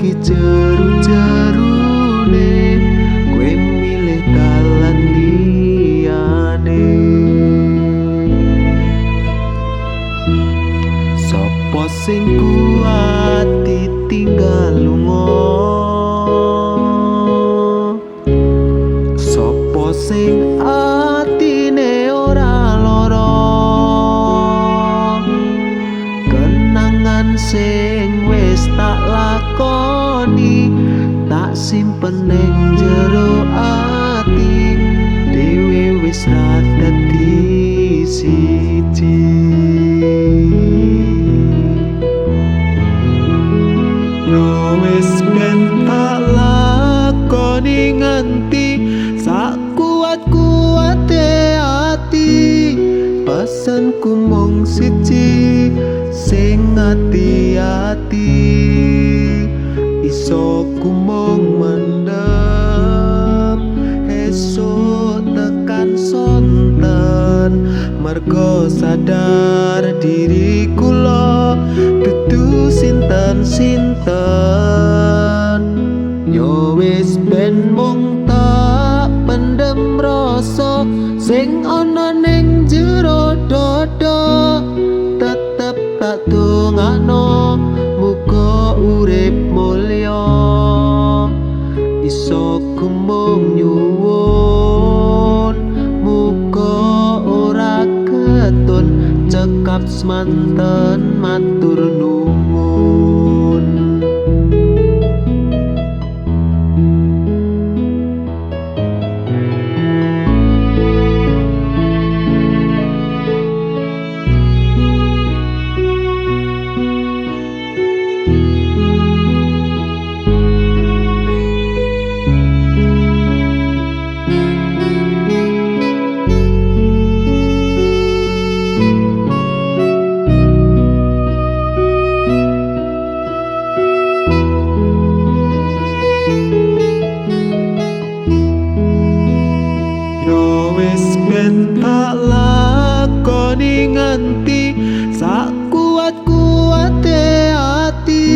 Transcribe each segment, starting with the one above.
iki jeru-jerune kowe milih dalan liyane. Sopo sing kuat ditinggal lunga, sopo sing atine ora lara, kenangan sing wis tak lakoni tak simpen ning jero ati, dhewe wis ra dadi siji. Yo wis ben tak lakoni nganti sakuat-kuate ati, pesanku mung siji sing ati-ati, iso ku mung mendem esuk tekan sonten, mergo sadar diri kula dudu sinten-sinten. Yo wis ben mung tak pendem rasa sing ana ning jero dada, tetep tak dongakno muga urip mulya, iso ku mung nyuwun muga ora ketun cekap semanten, matur nuwun. Wis ben tak lakoni nganti sakuat-kuate ati,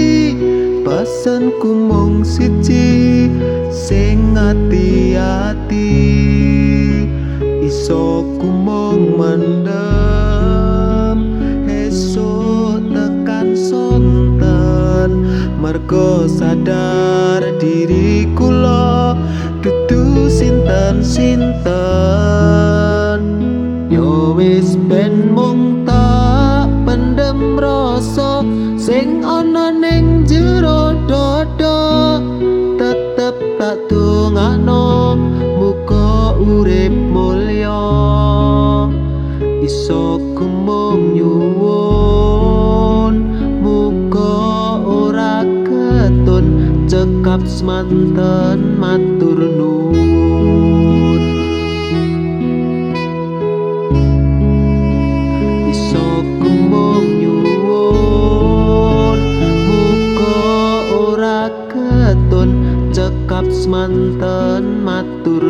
pesanku mung siji sing ati-ati, iso ku mung mendem esuk tekan sonten, mergo sadar diri kula dudu sinten-sinten. Yo wis ben mung tak pendem rasa sing ana ning jero dada, tetep tak dongakno muga urip mulya, iso ku mung nyuwun muga ora ketun cekap semanten, matur nuwun. Iso ku mung nyuwun muga ora ketun cekap semanten, matur